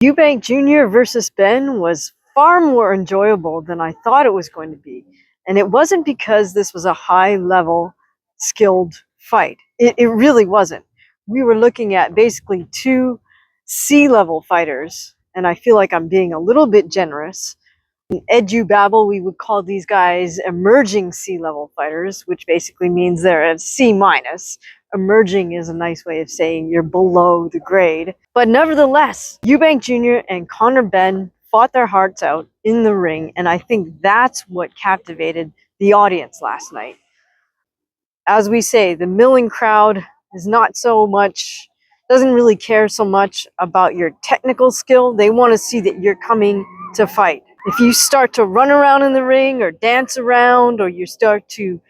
Eubank Jr. versus Benn was far more enjoyable than I thought it was going to be. And it wasn't because this was a high-level, skilled fight. It really wasn't. We were looking at basically two C-level fighters, and I feel like I'm being a little bit generous. In edu babble, we would call these guys emerging C-level fighters, which basically means they're at C minus. Emerging is a nice way of saying you're below the grade. But nevertheless, Eubank Jr. and Benn fought their hearts out in the ring, and I think that's what captivated the audience last night. As we say, the milling crowd is not so much, doesn't really care so much about your technical skill. They want to see that you're coming to fight. If you start to run around in the ring or dance around, or you start to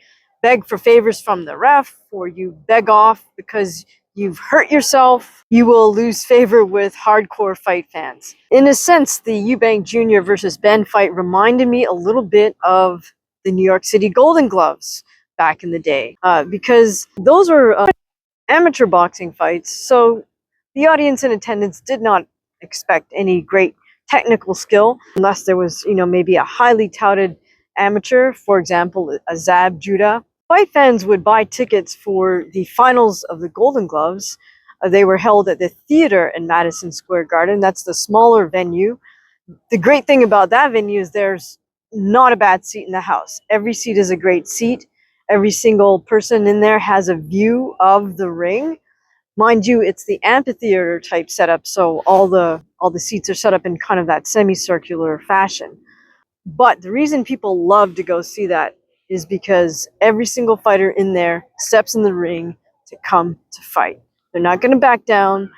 beg for favors from the ref, or you beg off because you've hurt yourself, you will lose favor with hardcore fight fans. In a sense, the Eubank Jr. versus Benn fight reminded me a little bit of the New York City Golden Gloves back in the day, because those were amateur boxing fights, so the audience in attendance did not expect any great technical skill, unless there was, maybe a highly touted amateur, for example, a Zab Judah. Fight fans would buy tickets for the finals of the Golden Gloves. They were held at the theater in Madison Square Garden. That's the smaller venue. The great thing about that venue is there's not a bad seat in the house. Every seat is a great seat. Every single person in there has a view of the ring. Mind you, it's the amphitheater type setup, so all the seats are set up in kind of that semicircular fashion. But the reason people love to go see that is because every single fighter in there steps in the ring to come to fight. They're not going to back down.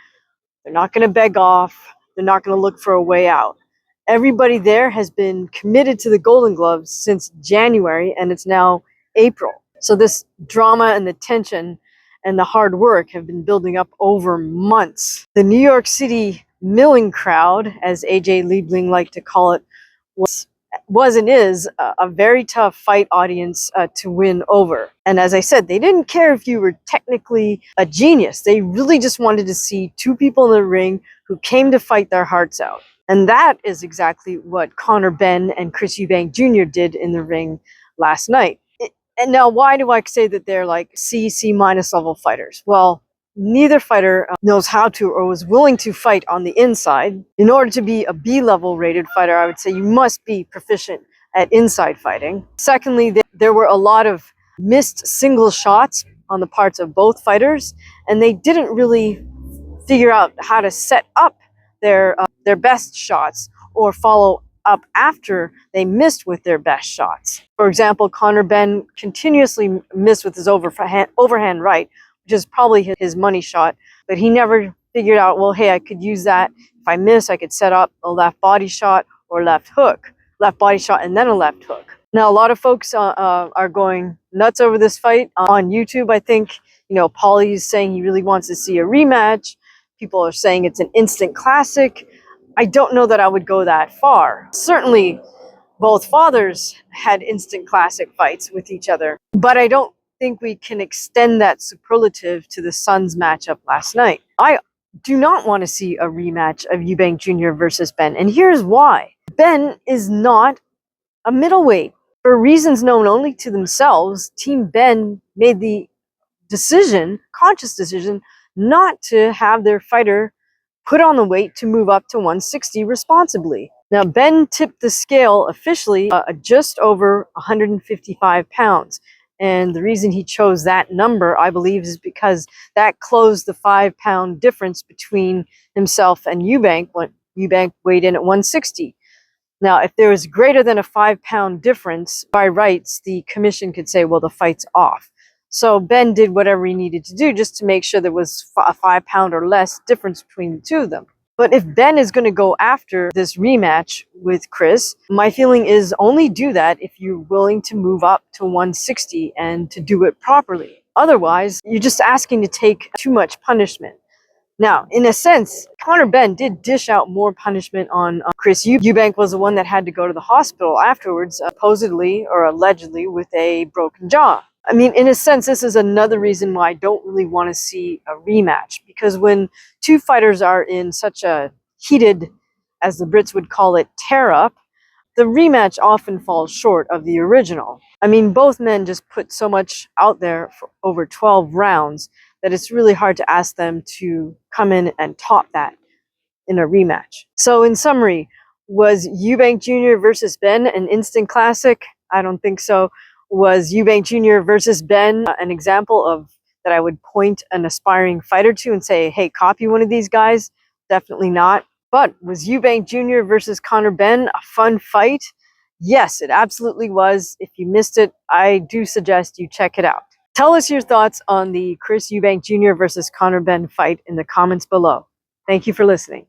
They're not going to beg off. They're not going to look for a way out. Everybody there has been committed to the Golden Gloves since January, and it's now April. So this drama and the tension and the hard work have been building up over months. The New York City milling crowd, as AJ Liebling liked to call it, was and is a very tough fight audience to win over. And as I said, they didn't care if you were technically a genius. They really just wanted to see two people in the ring who came to fight their hearts out. And that is exactly what Benn and Chris Eubank Jr. did in the ring last night. And now, why do I say that they're like C minus level fighters? Well, neither fighter knows how to or was willing to fight on the inside. In order to be a B level rated fighter, I would say you must be proficient at inside fighting. Secondly, there were a lot of missed single shots on the parts of both fighters, and they didn't really figure out how to set up their best shots or follow up after they missed with their best shots. For example, Benn continuously missed with his overhand right, which is probably his money shot, but he never figured out, well, hey, I could use that. If I miss, I could set up a left body shot or left hook, left body shot and then a left hook. Now, a lot of folks are going nuts over this fight on YouTube. I think, Paulie's saying he really wants to see a rematch. People are saying it's an instant classic. I don't know that I would go that far. Certainly, both fathers had instant classic fights with each other, but I don't think we can extend that superlative to the Suns matchup last night. I do not want to see a rematch of Eubank Jr. versus Benn, and here's why. Benn is not a middleweight. For reasons known only to themselves, Team Benn made the conscious decision, not to have their fighter put on the weight to move up to 160 responsibly. Now, Benn tipped the scale officially just over 155 pounds. And the reason he chose that number, I believe, is because that closed the 5-pound difference between himself and Eubank when Eubank weighed in at 160. Now, if there was greater than a 5-pound difference, by rights, the commission could say, well, the fight's off. So Benn did whatever he needed to do just to make sure there was a 5-pound or less difference between the two of them. But if Benn is going to go after this rematch with Chris, my feeling is only do that if you're willing to move up to 160 and to do it properly. Otherwise, you're just asking to take too much punishment. Now, in a sense, Benn did dish out more punishment on Chris. Eubank was the one that had to go to the hospital afterwards, supposedly or allegedly with a broken jaw. I mean, in a sense, this is another reason why I don't really want to see a rematch, because when two fighters are in such a heated as the Brits would call it, tear-up, the rematch often falls short of the original. I mean, both men just put so much out there for over 12 rounds that it's really hard to ask them to come in and top that in a rematch. So in summary, was Eubank Jr. versus Benn an instant classic? I don't think so. Was Eubank Jr. versus Benn an example of that I would point an aspiring fighter to and say, hey, copy one of these guys? Definitely not. But was Eubank Jr. versus Conor Benn a fun fight? Yes, it absolutely was. If you missed it, I do suggest you check it out. Tell us your thoughts on the Chris Eubank Jr. versus Conor Benn fight in the comments below. Thank you for listening.